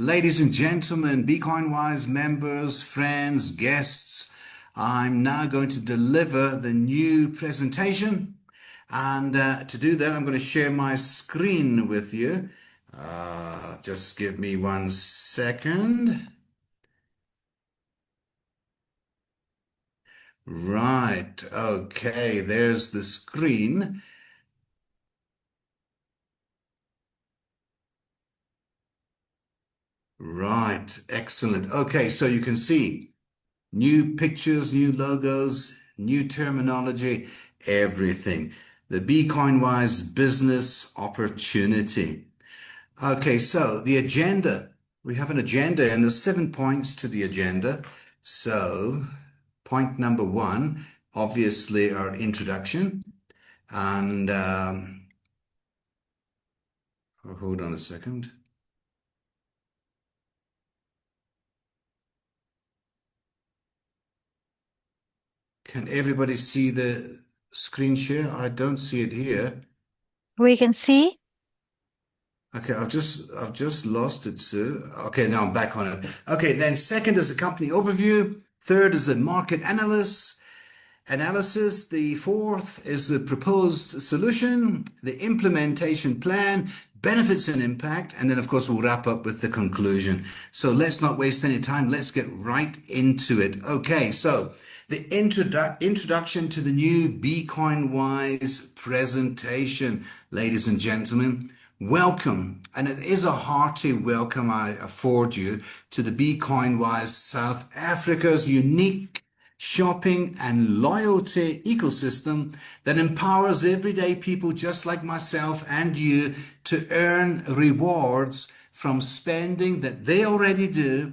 Ladies and gentlemen, BeCoinWise members, friends, guests, I'm now going to deliver the new presentation. And to do that, I'm going to share my screen with you. Just give me 1 second. Right, okay, there's the screen. Right, excellent. Okay, so you can see new pictures, new logos, new terminology, everything. The BeCoinWise business opportunity. Okay, so the agenda. We have an agenda and there's 7 points to the agenda. So, point number one, obviously our introduction. And hold on a second. Can everybody see the screen share? I don't see it here. We can see. Okay, I've just lost it, Sue. Okay, now I'm back on it. Okay, then second is a company overview. Third is a market analysis. The fourth is the proposed solution, the implementation plan, benefits and impact, and then of course we'll wrap up with the conclusion. So let's not waste any time. Let's get right into it. Okay, so the introduction to the new BeCoinWise presentation, ladies and gentlemen. Welcome, and it is a hearty welcome I afford you to the BeCoinWise South Africa's unique shopping and loyalty ecosystem that empowers everyday people just like myself and you to earn rewards from spending that they already do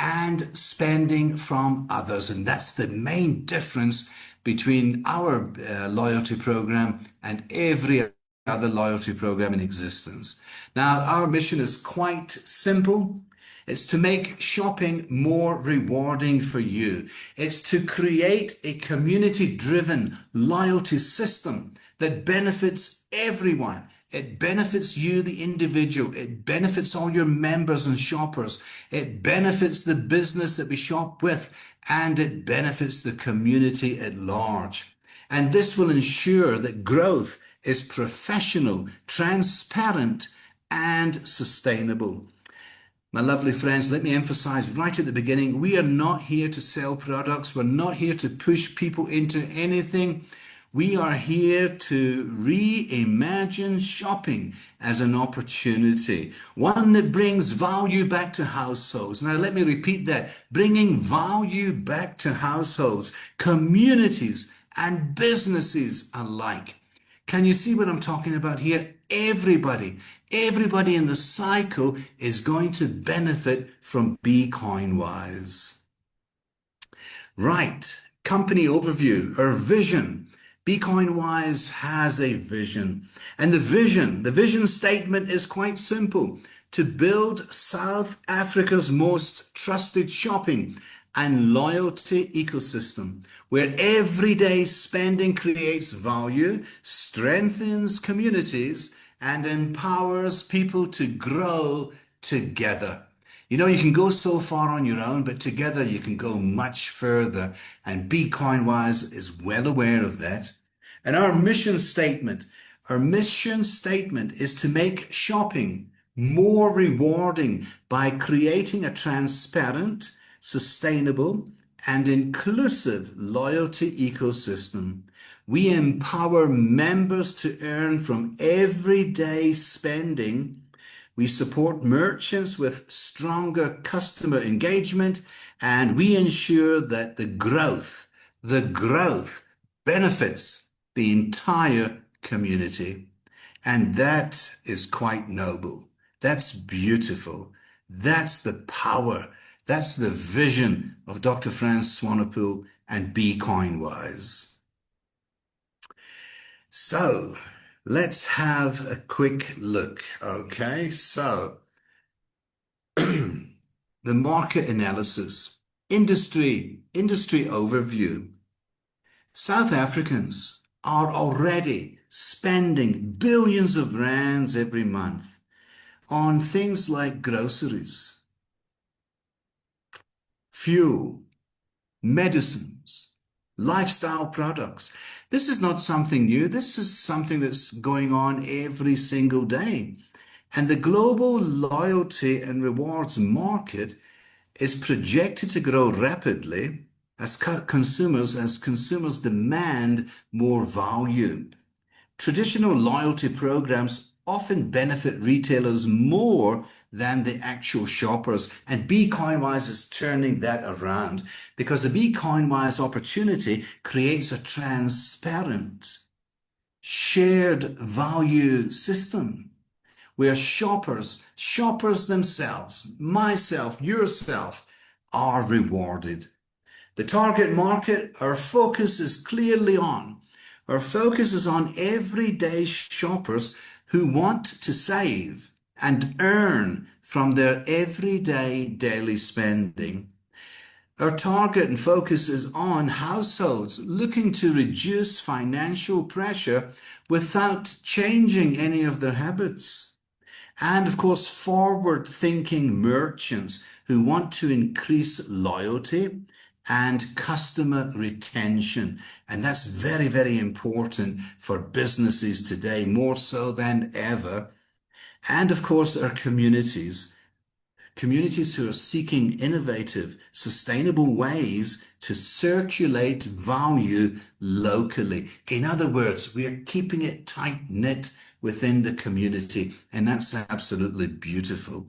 and spending from others. And that's the main difference between our loyalty program and every other loyalty program in existence. Now, our mission is quite simple. It's to make shopping more rewarding for you. It's to create a community-driven loyalty system that benefits everyone. It benefits you, the individual. It benefits all your members and shoppers. It benefits the business that we shop with, and it benefits the community at large. And this will ensure that growth is professional, transparent, and sustainable. My lovely friends, let me emphasize right at the beginning, we are not here to sell products. We're not here to push people into anything. We are here to reimagine shopping as an opportunity, one that brings value back to households. Now, let me repeat that, bringing value back to households, communities, and businesses alike. Can you see what I'm talking about here? Everybody in the cycle is going to benefit from BeCoinWise. Right, company overview or vision. BeCoinWise has a vision. And the vision statement is quite simple: to build South Africa's most trusted shopping and loyalty ecosystem, where everyday spending creates value, strengthens communities, and empowers people to grow together. You know, you can go so far on your own, but together you can go much further. And BeCoinWise is well aware of that. And our mission statement is to make shopping more rewarding by creating a transparent, sustainable, and inclusive loyalty ecosystem. We empower members to earn from everyday spending. We support merchants with stronger customer engagement, and we ensure that the growth benefits the entire community. And that is quite noble. That's beautiful. That's the power. That's the vision of Dr. Frans Swanepoel and BeCoinWise. So let's have a quick look. Okay, so the market analysis, industry overview. South Africans are already spending billions of rands every month on things like groceries, fuel, medicines, lifestyle products. This is not something new. This is something that's going on every single day. And the global loyalty and rewards market is projected to grow rapidly as consumers demand more value. Traditional loyalty programs often benefit retailers more than the actual shoppers, and BeCoinWise is turning that around because the BeCoinWise opportunity creates a transparent, shared value system where shoppers themselves, myself, yourself, are rewarded. The target market, our focus is clearly on. Our focus is on everyday shoppers who want to save and earn from their everyday daily spending. Our target and focus is on households looking to reduce financial pressure without changing any of their habits. And of course, forward-thinking merchants who want to increase loyalty and customer retention. And that's very, very important for businesses today, more so than ever. And of course, our communities who are seeking innovative, sustainable ways to circulate value locally. In other words, we are keeping it tight-knit within the community, and that's absolutely beautiful.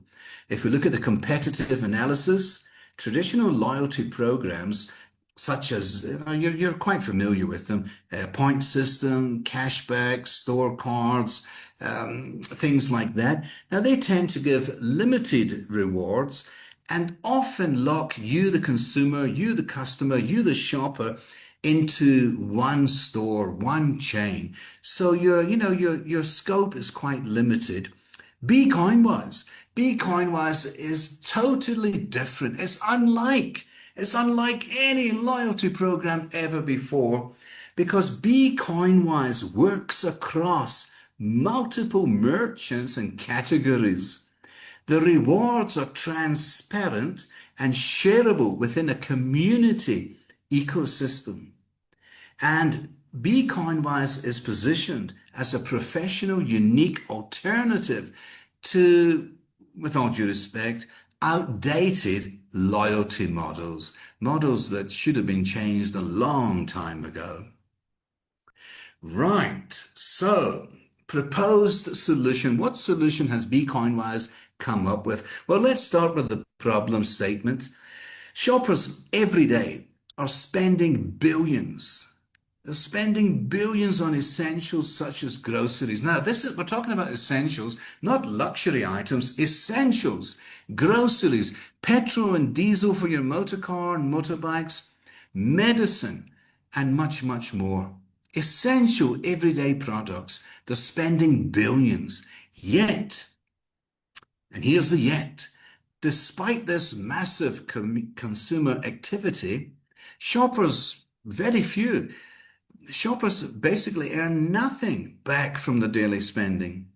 If we look at the competitive analysis, traditional loyalty programs such as, you're quite familiar with them, point system, cashback, store cards, things like that. Now, they tend to give limited rewards and often lock you, the consumer, you, the customer, you, the shopper, into one store, one chain. So your scope is quite limited. BeCoinWise. BeCoinWise is totally different. It's unlike any loyalty program ever before because BeCoinWise works across multiple merchants and categories. The rewards are transparent and shareable within a community ecosystem. And BeCoinWise is positioned as a professional, unique alternative to, with all due respect, outdated loyalty models that should have been changed a long time ago. Right, so proposed solution. What solution has BeCoinWise come up with? Well, let's start with the problem statement. Shoppers every day are spending billions. They're spending billions on essentials such as groceries. Now, we're talking about essentials, not luxury items, essentials, groceries, petrol and diesel for your motor car and motorbikes, medicine, and much, much more. Essential everyday products. They're spending billions. Yet, and here's the yet, despite this massive consumer activity, very few shoppers basically earn nothing back from the daily spending.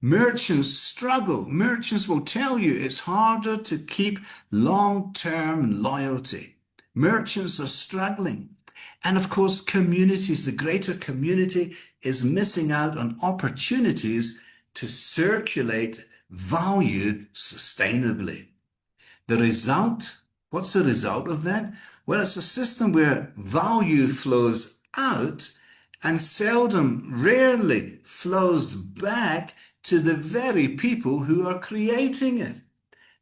Merchants struggle. Merchants will tell you it's harder to keep long-term loyalty. Merchants are struggling. And of course, communities, the greater community is missing out on opportunities to circulate value sustainably. The result, what's the result of that? Well, it's a system where value flows out and rarely flows back to the very people who are creating it.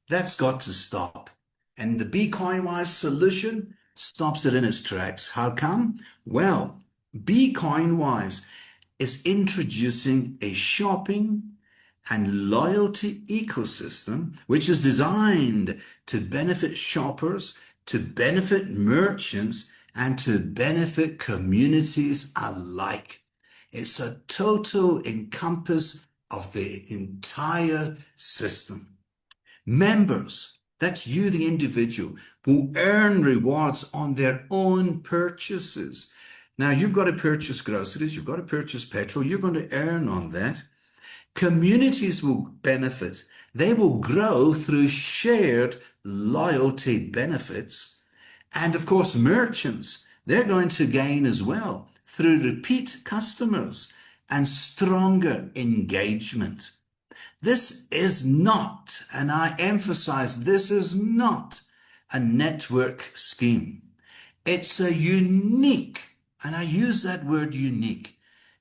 That's got to stop. And the BeCoinWise solution stops it in its tracks. How come? Well, BeCoinWise is introducing a shopping and loyalty ecosystem which is designed to benefit shoppers, to benefit merchants, and to benefit communities alike. It's a total encompass of the entire system. Members, that's you, the individual, will earn rewards on their own purchases. Now, you've got to purchase groceries, you've got to purchase petrol, you're going to earn on that. Communities will benefit. They will grow through shared loyalty benefits. And of course, merchants, they're going to gain as well through repeat customers and stronger engagement. This is not, and I emphasize, this is not a network scheme. It's a unique, and I use that word unique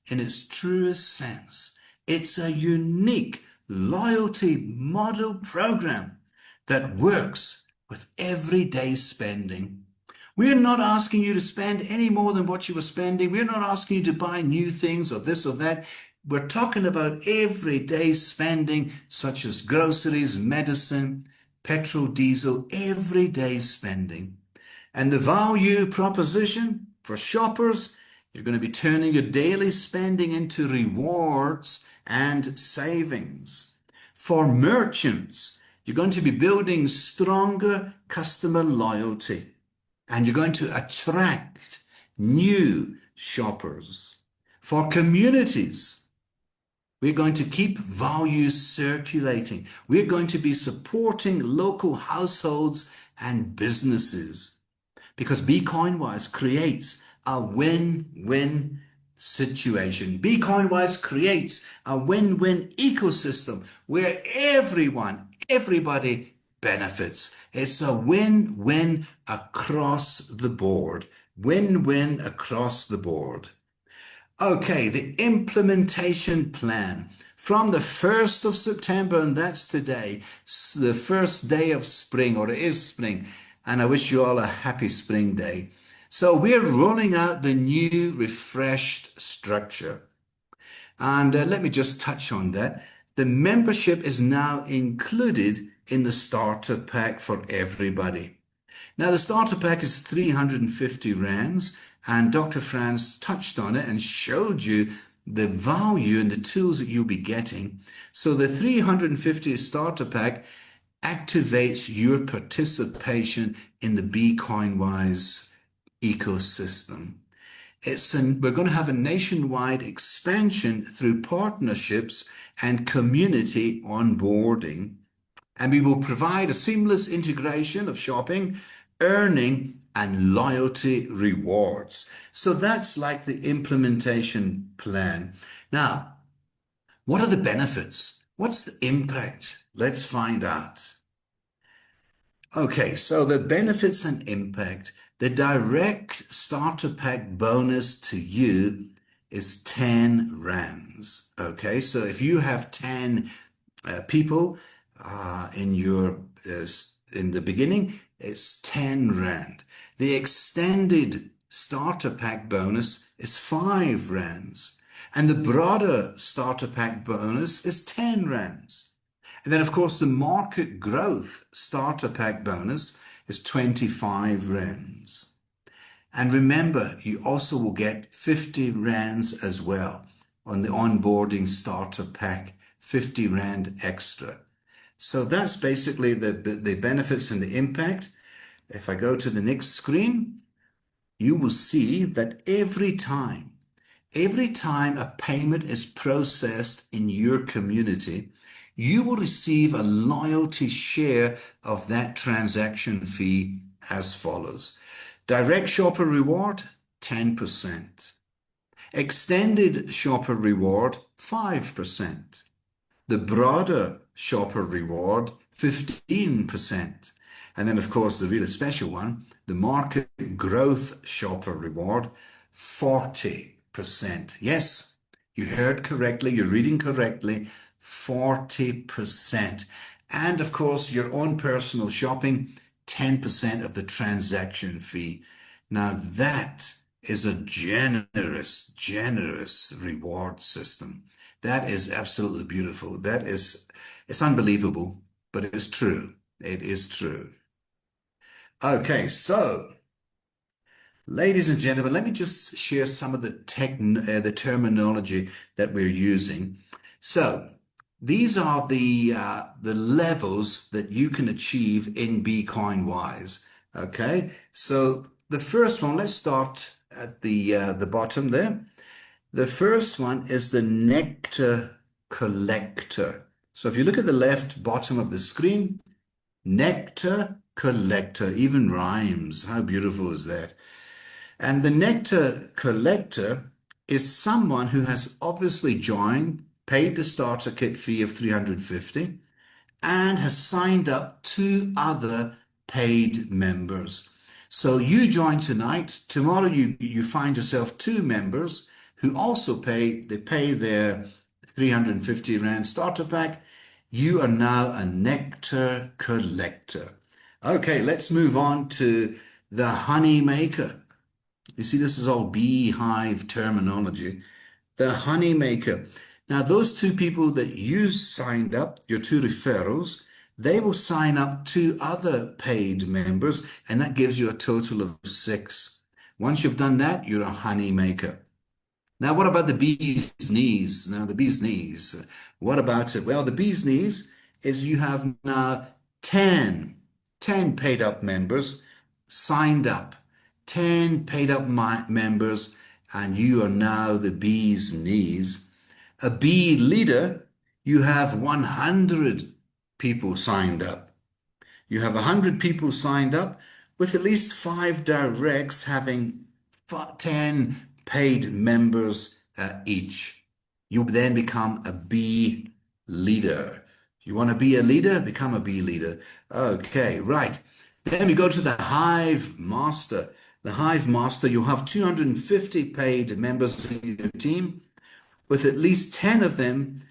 in its truest sense. It's a unique loyalty model program that works with everyday spending. We're not asking you to spend any more than what you were spending. We're not asking you to buy new things or this or that. We're talking about everyday spending, such as groceries, medicine, petrol, diesel, everyday spending. And the value proposition for shoppers, you're going to be turning your daily spending into rewards and savings. For merchants, you're going to be building stronger customer loyalty, and you're going to attract new shoppers. For communities, we're going to keep values circulating. We're going to be supporting local households and businesses, because BeCoinWise creates a win-win situation. BeCoinWise creates a win-win ecosystem where everybody benefits. It's a win-win across the board. Win-win across the board. Okay, the implementation plan from the 1st of September, and that's today, the first day of spring, or it is spring, and I wish you all a happy spring day. So we're rolling out the new refreshed structure. And let me just touch on that. The membership is now included in the starter pack for everybody. Now, the starter pack is 350 rands, and Dr. Franz touched on it and showed you the value and the tools that you'll be getting. So the 350 starter pack activates your participation in the BeCoinWise ecosystem. We're going to have a nationwide expansion through partnerships and community onboarding. And we will provide a seamless integration of shopping, earning, and loyalty rewards. So that's like the implementation plan. Now, what are the benefits? What's the impact? Let's find out. Okay, so the benefits and impact. The direct starter pack bonus to you is 10 rands. Okay, so if you have 10 people in the beginning, it's 10 rand. The extended starter pack bonus is 5 rands, and the broader starter pack bonus is 10 rands. And then, of course, the market growth starter pack bonus is 25 rands. And remember, you also will get 50 rands as well on the onboarding starter pack, 50 rand extra. So that's basically the benefits and the impact. If I go to the next screen, you will see that every time a payment is processed in your community, you will receive a loyalty share of that transaction fee as follows. Direct shopper reward, 10%. Extended shopper reward, 5%. The broader shopper reward, 15%. And then, of course, the really special one, the market growth shopper reward, 40%. Yes, you heard correctly, you're reading correctly, 40%. And of course, your own personal shopping, 10% of the transaction fee. Now that is a generous reward system. That is absolutely beautiful. It's unbelievable, but it is true. It is true. Okay, so ladies and gentlemen, let me just share some of the terminology that we're using. So these are the levels that you can achieve in BeCoinWise. Okay, so the first one, let's start at the bottom there. The first one is the Nectar Collector. So if you look at the left bottom of the screen, Nectar collector, even rhymes. How beautiful is that? And the nectar collector is someone who has obviously joined, paid the starter kit fee of 350, and has signed up two other paid members. So you join tonight. Tomorrow you find yourself two members who also pay their 350 Rand starter pack. You are now a nectar collector. Okay, let's move on to the honey maker. You see, this is all beehive terminology. The honey maker. Now, those two people that you signed up, your two referrals, they will sign up two other paid members, and that gives you a total of six. Once you've done that, you're a honey maker. Now, what about the bee's knees? Now, the bee's knees. What about it? Well, the bee's knees is you have now 10, 10 paid up members signed up, 10 paid up members, and you are now the bee's knees. A bee leader, you have 100 people signed up. You have 100 people signed up with at least 5 directs having 10 paid members each. You then become a bee leader. You want to be a leader? Become a bee leader. Okay, right. Then we go to the hive master. The hive master, you'll have 250 paid members in your team, with at least 10 of them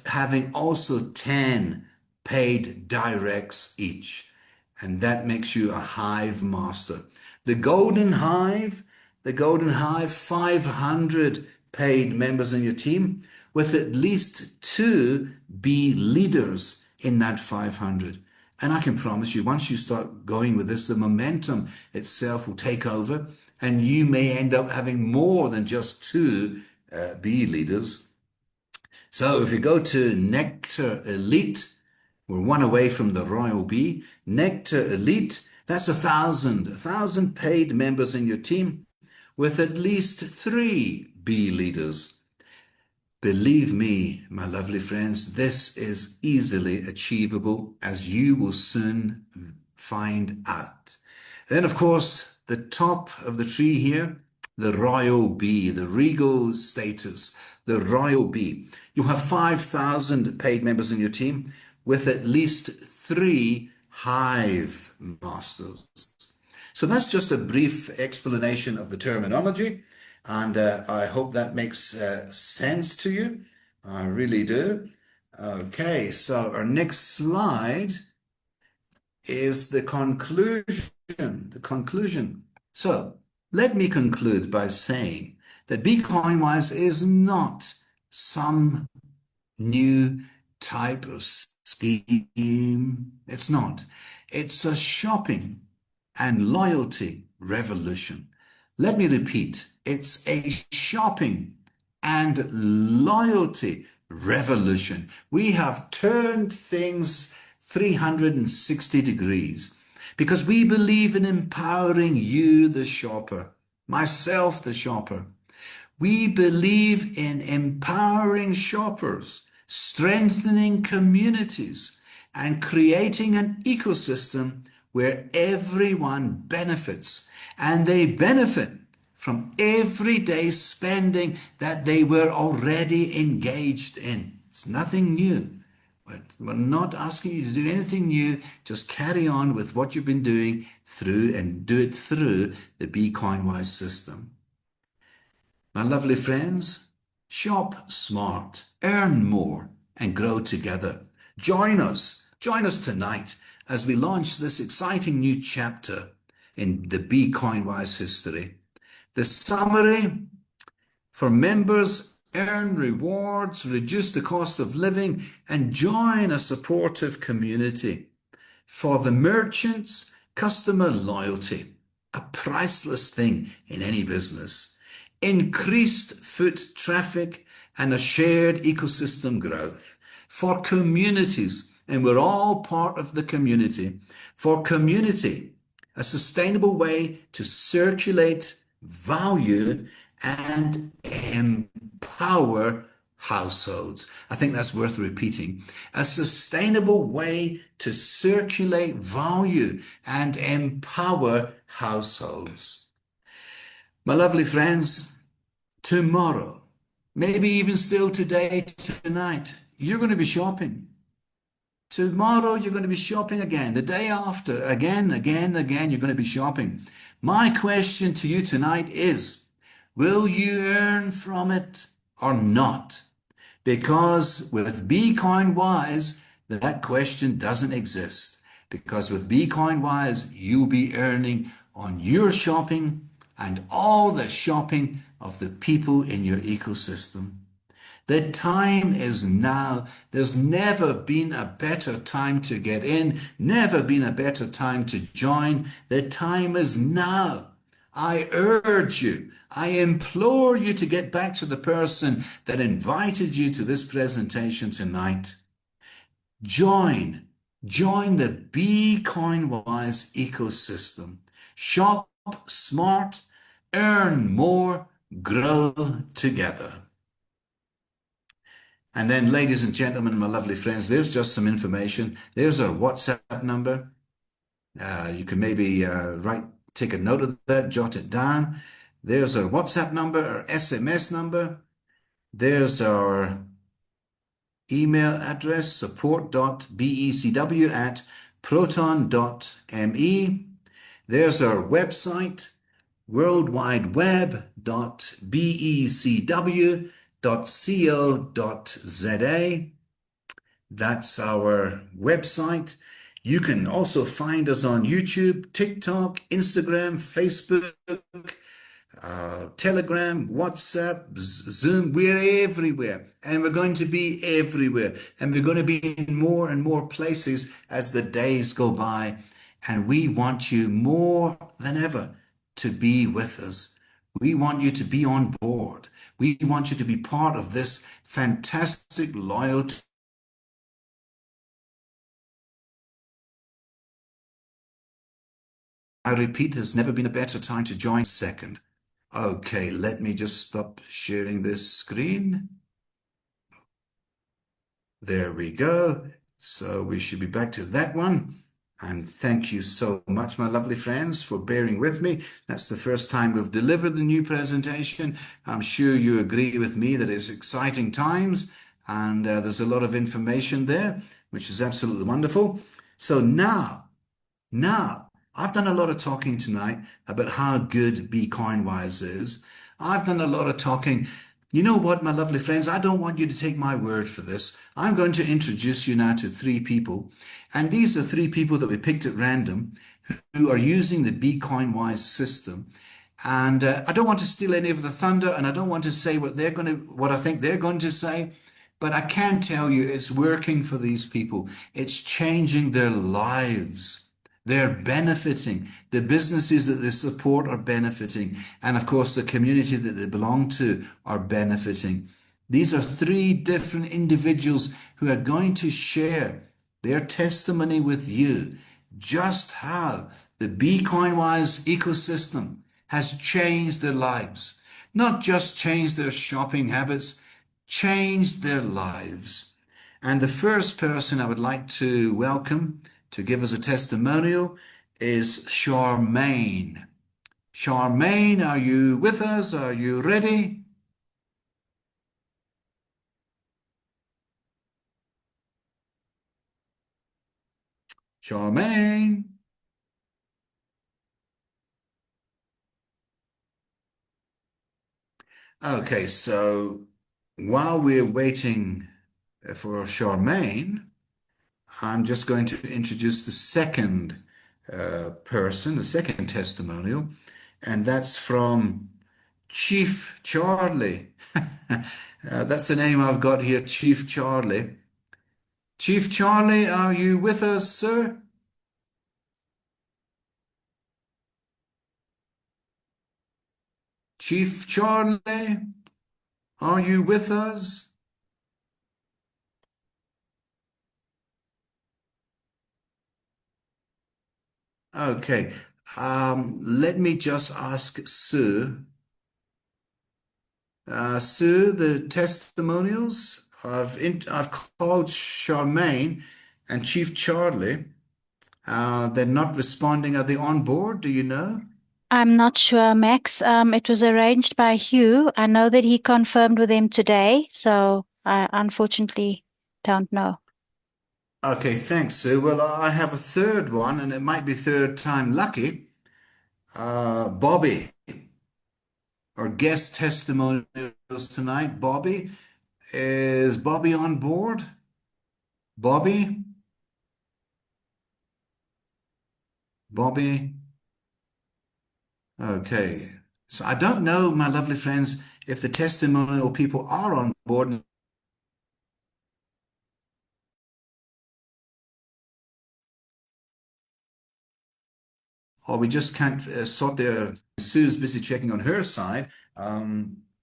having also 10 paid directs each. And that makes you a hive master. The golden hive, 500 paid members in your team, with at least 2 bee leaders in that 500. And I can promise you, once you start going with this, the momentum itself will take over, and you may end up having more than just 2 bee leaders. So if you go to Nectar Elite, we're one away from the Royal Bee. Nectar Elite, that's 1,000 paid members in your team with at least 3 bee leaders. Believe me, my lovely friends, this is easily achievable, as you will soon find out. Then, of course, the top of the tree here, the Royal Bee, the regal status, the Royal Bee. You'll have 5,000 paid members in your team with at least 3 hive masters. So that's just a brief explanation of the terminology, and I hope that makes sense to you. I really do. Okay, so our next slide is the conclusion. The conclusion. So let me conclude by saying that BeCoinWise is not some new type of scheme. It's not. It's a shopping and loyalty revolution. Let me repeat, it's a shopping and loyalty revolution. We have turned things 360 degrees because we believe in empowering you, the shopper, myself, the shopper. We believe in empowering shoppers, strengthening communities, and creating an ecosystem where everyone benefits, and they benefit from everyday spending that they were already engaged in. It's nothing new. We're not asking you to do anything new. Just carry on with what you've been doing through, and do it through the BeCoinWise system. My lovely friends, shop smart, earn more, and grow together. Join us tonight as we launch this exciting new chapter in the BeCoinWise history. The summary: for members, earn rewards, reduce the cost of living, and join a supportive community. For the merchants, customer loyalty, a priceless thing in any business. Increased foot traffic and a shared ecosystem growth. For communities, and we're all part of the community. For community, a sustainable way to circulate value and empower households. I think that's worth repeating. A sustainable way to circulate value and empower households. My lovely friends, tomorrow, maybe even still today, tonight, you're going to be shopping. Tomorrow, you're going to be shopping again. The day after, again, you're going to be shopping. My question to you tonight is, will you earn from it or not? Because with Bitcoin Wise, that question doesn't exist. Because with Bitcoin Wise, you'll be earning on your shopping and all the shopping of the people in your ecosystem. The time is now. There's never been a better time to get in, never been a better time to join. The time is now. I urge you, I implore you to get back to the person that invited you to this presentation tonight. Join, join the BeCoinWise ecosystem. Shop smart, earn more, grow together. And then, ladies and gentlemen, my lovely friends, there's just some information. There's our WhatsApp number. You can maybe take a note of that, jot it down. There's our WhatsApp number, our SMS number. There's our email address, support.becw@proton.me. There's our website, worldwideweb.becw.co.za. That's our website. You can also find us on YouTube, TikTok, Instagram, Facebook, Telegram, WhatsApp, Zoom. We're everywhere, and we're going to be everywhere, and we're going to be in more and more places as the days go by. And we want you more than ever to be with us. We want you to be on board. We want you to be part of this fantastic loyalty. I repeat, there's never been a better time to join. Second. Okay, let me just stop sharing this screen. There we go. So we should be back to that one. And thank you so much, my lovely friends, for bearing with me. That's the first time we've delivered the new presentation. I'm sure you agree with me that it's exciting times, and there's a lot of information there, which is absolutely wonderful. So now, I've done a lot of talking tonight about how good BeCoinWise is. I've done a lot of talking. You know what, my lovely friends? I don't want you to take my word for this. I'm going to introduce you now to three people. And these are three people that we picked at random who are using the BeCoinWise system. And I don't want to steal any of the thunder, and I don't want to say what I think they're going to say. But I can tell you it's working for these people. It's changing their lives. They're benefiting. The businesses that they support are benefiting. And of course, the community that they belong to are benefiting. These are three different individuals who are going to share their testimony with you, just how the BeCoinWise ecosystem has changed their lives. Not just changed their shopping habits, changed their lives. And the first person I would like to welcome to give us a testimonial is Charmaine. Charmaine, are you with us? Are you ready? Charmaine. Okay, so while we're waiting for Charmaine, I'm just going to introduce the second person, the second testimonial, and that's from Chief Charlie. That's the name I've got here, Chief Charlie. Chief Charlie, are you with us, sir? Chief Charlie, are you with us? Okay, let me just ask Sue. Sue, the testimonials, I've called Charmaine and Chief Charlie. They're not responding. Are they on board? Do you know? I'm not sure, Max. It was arranged by Hugh. I know that he confirmed with them today, so I unfortunately don't know. Okay, thanks, Sue. Well, I have a third one, and it might be third time lucky. Bobby, our guest testimonials tonight. Bobby, is Bobby on board? Bobby? Bobby? Okay. So I don't know, my lovely friends, if the testimonial people are on board or we just can't sort their. Sue's busy checking on her side.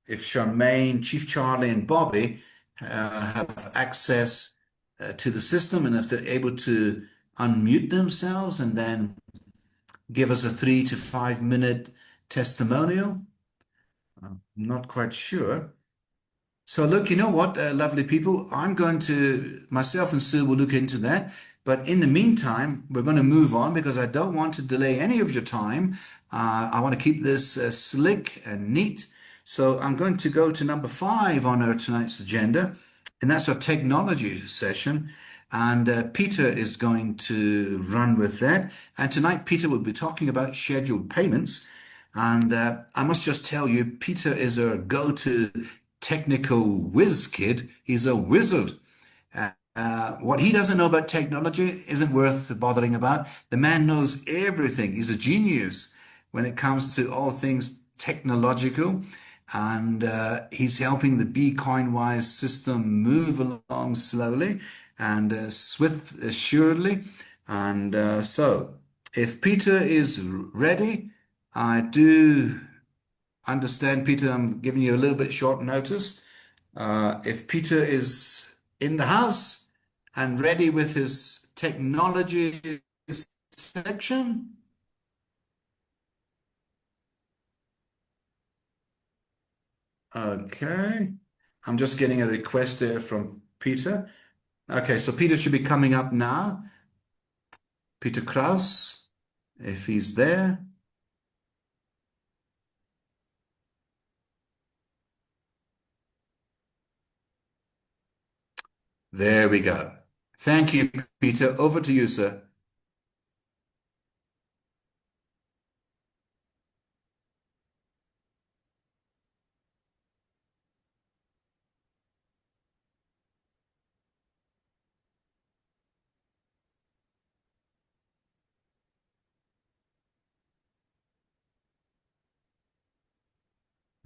If Charmaine, Chief Charlie, and Bobby have access to the system and if they're able to unmute themselves and then give us a 3 to 5 minute testimonial. I'm not quite sure. So look, you know what, lovely people, I'm going to, myself and Sue will look into that. But in the meantime, we're going to move on because I don't want to delay any of your time. I want to keep this slick and neat. So I'm going to go to number 5 on our tonight's agenda, and that's our technology session. And Peter is going to run with that. And tonight, Peter will be talking about scheduled payments. And I must just tell you, Peter is our go-to technical whiz kid. He's a wizard. What he doesn't know about technology isn't worth bothering about. The man knows everything. He's a genius when it comes to all things technological. And he's helping the BeCoinWise system move along slowly and swift assuredly. And so, if Peter is ready, I do understand, Peter, I'm giving you a little bit short notice. If Peter is in the house and ready with his technology section, okay. I'm just getting a request there from Peter. Okay, so Peter should be coming up now. Peter Kraus, if he's there. There we go. Thank you, Peter. Over to you, sir.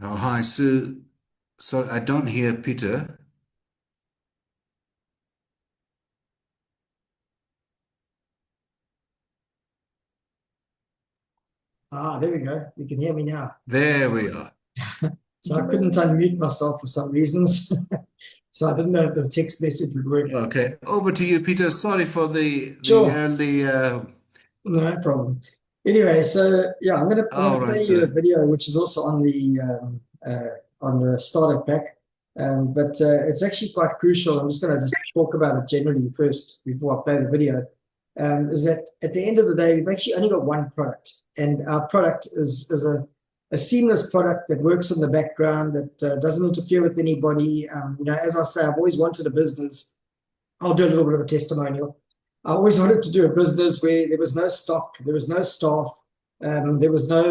Oh, hi, Sue. So I don't hear Peter. Ah, there we go. You can hear me now. There we are. So I couldn't unmute myself for some reasons. So I didn't know if the text message would work. Okay, over to you, Peter. Sorry for the Sure, early. no problem. Anyway, so yeah, I'm All gonna right, play you a sir. video which is also on the starter pack. But it's actually quite crucial. I'm just gonna talk about it generally first before I play the video. Is that at the end of the day, we've actually only got one product, and our product is a seamless product that works in the background, that doesn't interfere with anybody. As I say, I've always wanted a business. I'll do a little bit of a testimonial. I always wanted to do a business where there was no stock, there was no staff, there was no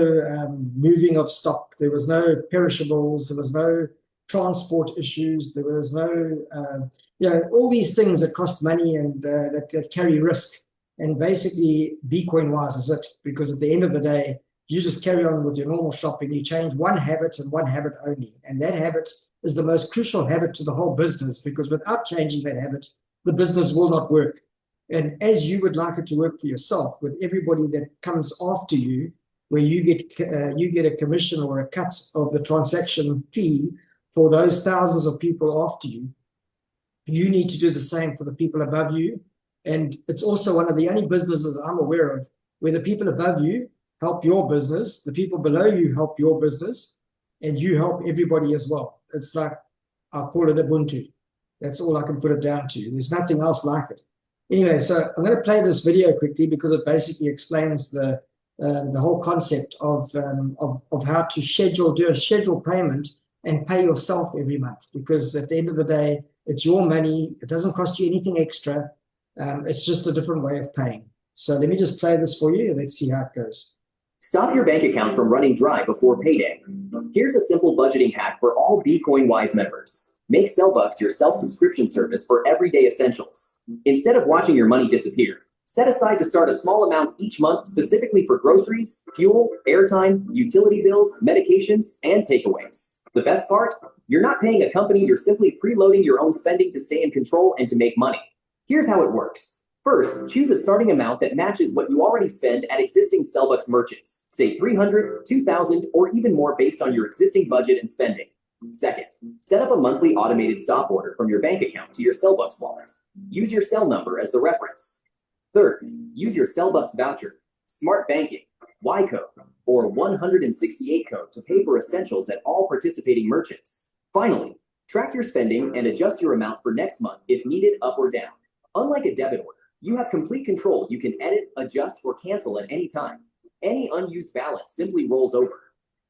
moving of stock, there was no perishables, there was no transport issues, there was no, all these things that cost money and that carry risk. And basically, Bitcoin-wise is it, because at the end of the day, you just carry on with your normal shopping. You change one habit and one habit only. And that habit is the most crucial habit to the whole business, because without changing that habit, the business will not work. And as you would like it to work for yourself, with everybody that comes after you, where you get a commission or a cut of the transaction fee for those thousands of people after you, you need to do the same for the people above you. And it's also one of the only businesses I'm aware of where the people above you help your business, the people below you help your business, and you help everybody as well. It's like, I'll call it Ubuntu. That's all I can put it down to. There's nothing else like it. Anyway, so I'm going to play this video quickly because it basically explains the whole concept of how to do a scheduled payment and pay yourself every month. Because at the end of the day, it's your money. It doesn't cost you anything extra. It's just a different way of paying. So let me just play this for you and let's see how it goes. Stop your bank account from running dry before payday. Here's a simple budgeting hack for all BCoinWise members. Make Sellbucks your self-subscription service for everyday essentials. Instead of watching your money disappear, set aside to start a small amount each month specifically for groceries, fuel, airtime, utility bills, medications, and takeaways. The best part? You're not paying a company, you're simply preloading your own spending to stay in control and to make money. Here's how it works. First, choose a starting amount that matches what you already spend at existing Sellbucks merchants, say $300, $2,000, or even more based on your existing budget and spending. Second, set up a monthly automated stop order from your bank account to your Sellbucks wallet. Use your cell number as the reference. Third, use your Sellbucks voucher, smart banking, Y code, or 168 code to pay for essentials at all participating merchants. Finally, track your spending and adjust your amount for next month if needed up or down. Unlike a debit order, you have complete control. You can edit, adjust, or cancel at any time. Any unused balance simply rolls over.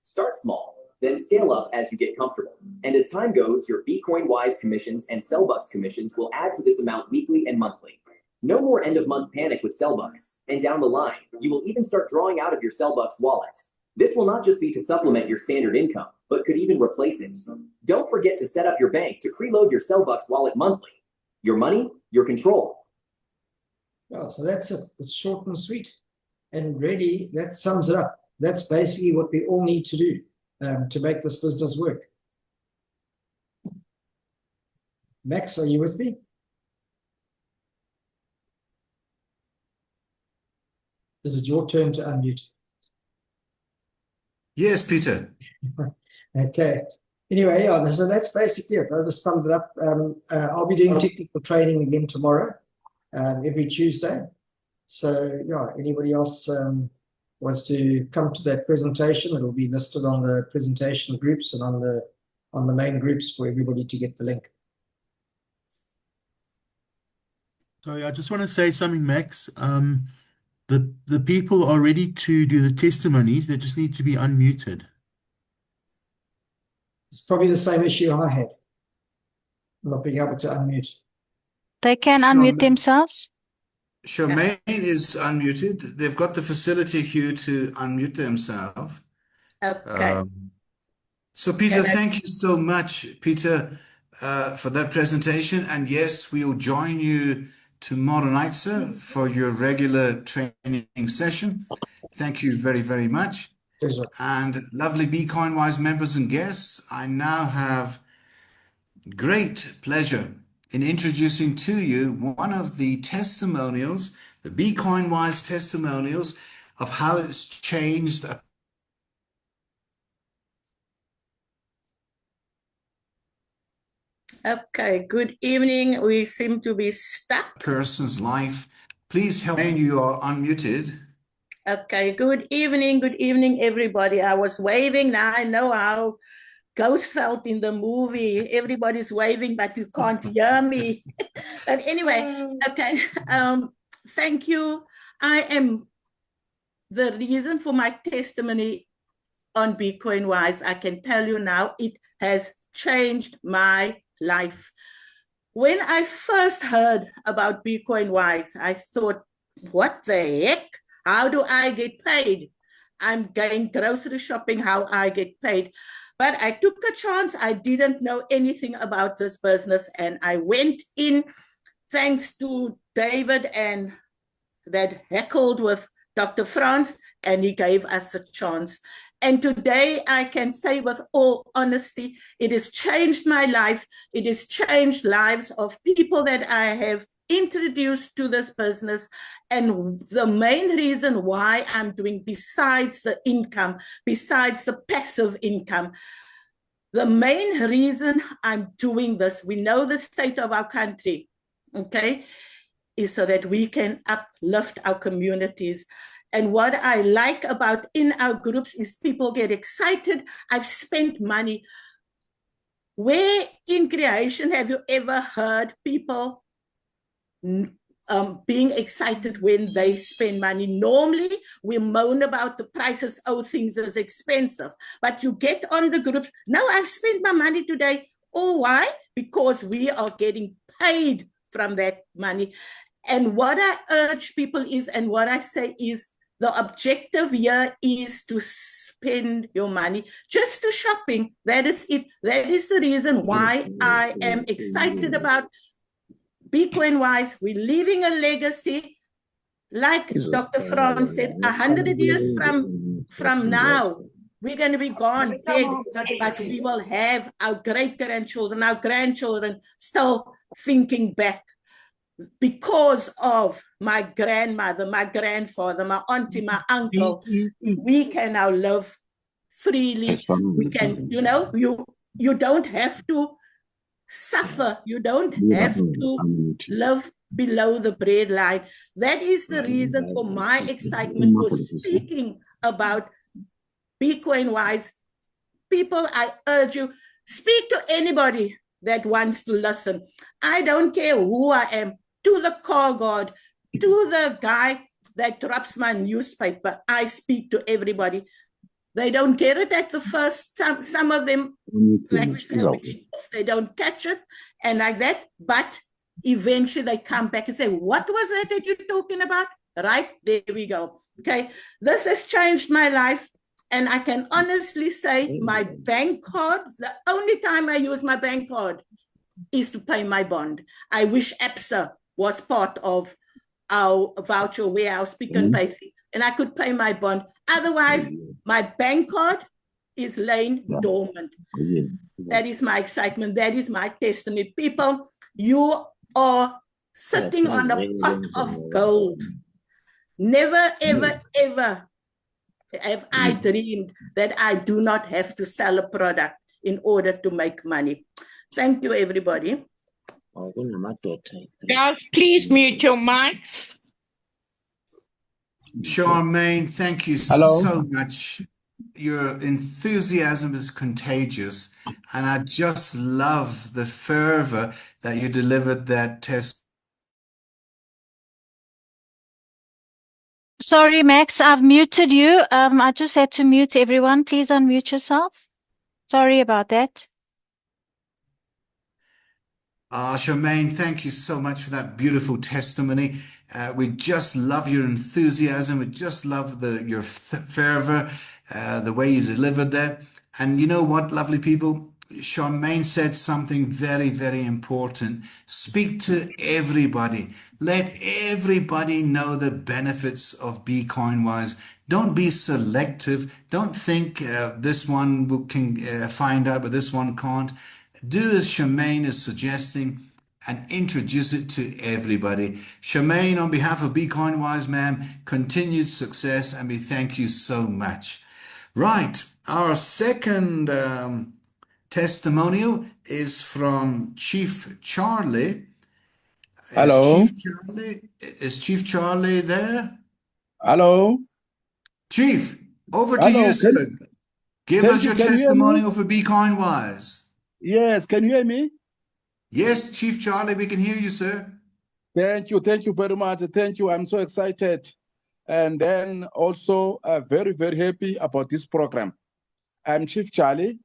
Start small, then scale up as you get comfortable. And as time goes, your BCoinWise commissions and Sellbucks commissions will add to this amount weekly and monthly. No more end-of-month panic with Sellbucks. And down the line, you will even start drawing out of your Sellbucks wallet. This will not just be to supplement your standard income, but could even replace it. Don't forget to set up your bank to preload your Sellbucks wallet monthly. Your money, your control. Oh, so that's it. It's short and sweet. And really, that sums it up. That's basically what we all need to do to make this business work. Max, are you with me? Is it your turn to unmute? Yes, Peter. Okay. Anyway, yeah, so that's basically it. I just summed it up. I'll be doing technical training again tomorrow, every Tuesday. So, yeah, anybody else wants to come to that presentation, it'll be listed on the presentation groups and on the main groups for everybody to get the link. Sorry, I just want to say something, Max. The people are ready to do the testimonies. They just need to be unmuted. It's probably the same issue I had, not being able to unmute. They can unmute themselves. Charmaine is unmuted. They've got the facility here to unmute themselves. Okay. So Peter, thank you so much, Peter, for that presentation. And yes, we'll join you tomorrow night, sir, for your regular training session. Thank you very, very much. Pleasure. And lovely BCoinWise members and guests, I now have great pleasure in introducing to you one of the testimonials, the BCoinWise testimonials of how it's changed a Okay, good evening. We seem to be stuck. person's life. Please help me. You are unmuted. Okay, good evening, everybody. I was waving. Now I know how Ghost felt in the movie. Everybody's waving, but you can't hear me. But anyway, okay. Thank you. I am the reason for my testimony on BCoinWise. I can tell you now, it has changed my life. When I first heard about BCoinWise, I thought, what the heck? How do I get paid? I'm going grocery shopping, how I get paid. But I took a chance. I didn't know anything about this business. And I went in thanks to David and that heckled with Dr. Franz, and he gave us a chance. And today I can say with all honesty, it has changed my life. It has changed lives of people that I have introduced to this business. And the main reason why I'm doing, besides the income, besides the passive income, the main reason I'm doing this, we know the state of our country, okay, is so that we can uplift our communities. And what I like about in our groups is people get excited. I've spent money. Where in creation have you ever heard people being excited when they spend money? Normally, we moan about the prices, oh, things is expensive. But you get on the groups, no, I've spent my money today. Oh, why? Because we are getting paid from that money. And what I urge people is, and what I say is, the objective here is to spend your money just to shopping. That is it. That is the reason why I am excited about Bitcoin wise. We're leaving a legacy. Like Dr. Franz said, 100 years from now, we're going to be gone, dead, but we will have our great-grandchildren, our grandchildren still thinking back. Because of my grandmother, my grandfather, my auntie, my uncle, we can now live freely. We can, you know, you don't have to suffer. You don't have to live below the breadline. That is the reason for my excitement for speaking about Bitcoin-wise. People, I urge you, speak to anybody that wants to listen. I don't care who I am. To the car guard, to the guy that drops my newspaper, I speak to everybody. They don't get it at the first time. Some of them, like we said, they don't catch it and like that. But eventually they come back and say, what was that you're talking about? Right, there we go. Okay, this has changed my life. And I can honestly say my bank card, the only time I use my bank card is to pay my bond. I wish APSA was part of our voucher warehouse pick and pay thing, and I could pay my bond. Otherwise, my bank card is laying dormant. That is my excitement. That is my testimony. People, you are sitting on a pot of gold. Never, ever, ever have I dreamed that I do not have to sell a product in order to make money. Thank you, everybody. Guys, please mute your mics. Charmaine, thank you so much. Your enthusiasm is contagious, and I just love the fervor that you delivered that test. Sorry, Max, I've muted you. I just had to mute everyone. Please unmute yourself. Sorry about that. Charmaine, thank you so much for that beautiful testimony. We just love your enthusiasm. We just love your fervor, the way you delivered that. And you know what, lovely people? Charmaine said something very, very important. Speak to everybody. Let everybody know the benefits of BeCoinWise. Don't be selective. Don't think this one can find out, but this one can't. Do as Charmaine is suggesting and introduce it to everybody. Charmaine, on behalf of BeCoinWise, ma'am, continued success, and we thank you so much. Right, our second testimonial is from Chief Charlie. Hello. Is Chief Charlie there? Hello. Chief, over to you, sir. Give us your testimonial for BeCoinWise. Yes, can you hear me? Yes, Chief Charlie, we can hear you, sir. Thank you very much. Thank you. I'm so excited. And then also very, very happy about this program. I'm Chief Charlie,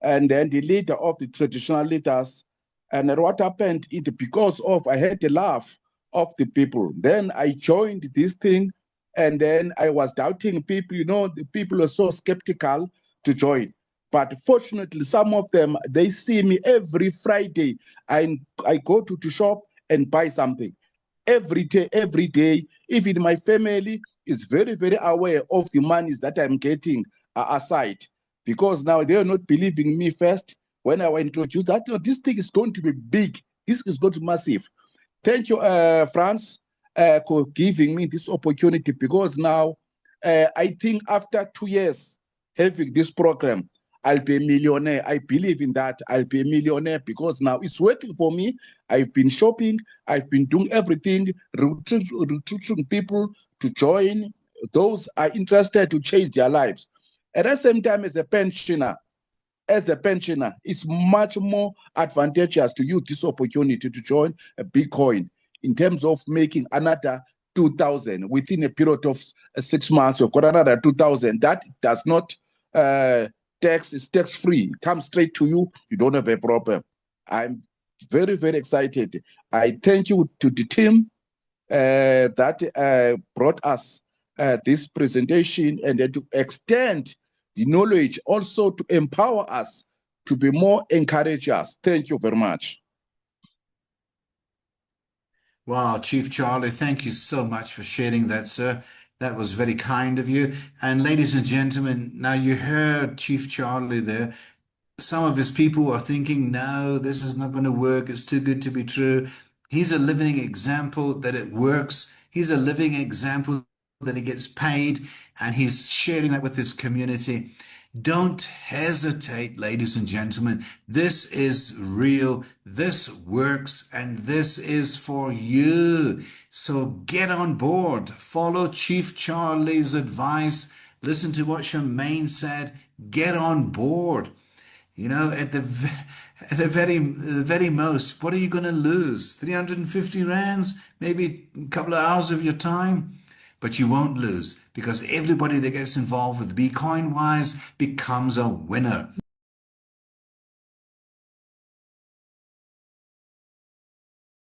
and then the leader of the traditional leaders. And what happened is because of I had the love of the people. Then I joined this thing, and then I was doubting people. You know, the people are so skeptical to join. But fortunately, some of them, they see me every Friday. I go to the shop and buy something. Every day, even my family is very, very aware of the monies that I'm getting aside. Because now they are not believing me first. When I introduced that, this thing is going to be big. This is going to be massive. Thank you, Franz, for giving me this opportunity. Because now, I think after 2 years having this program, I'll be a millionaire. I believe in that. I'll be a millionaire because now it's working for me. I've been shopping. I've been doing everything, recruiting people to join, those are interested to change their lives. At the same time, as a pensioner, it's much more advantageous to use this opportunity to join a Bitcoin in terms of making another 2,000 within a period of 6 months. You've got another 2,000. That does not it's tax free. It comes straight to you. You don't have a problem. I'm very, very excited. I thank you to the team that brought us this presentation, and to extend the knowledge, also to empower us to be more encouragers. Thank you very much. Wow, Chief Charlie, thank you so much for sharing that, sir. That was very kind of you. And ladies and gentlemen, now you heard Chief Charlie there. Some of his people are thinking, no, this is not going to work. It's too good to be true. He's a living example that it works. He's a living example that he gets paid, and he's sharing that with his community. Don't hesitate, ladies and gentlemen. This is real. This works, and this is for you. So get on board. Follow Chief Charlie's advice. Listen to what Charmaine said. Get on board. You know, at the very most, what are you going to lose? 350 rands, maybe a couple of hours of your time, but you won't lose, because everybody that gets involved with Bitcoin Wise becomes a winner.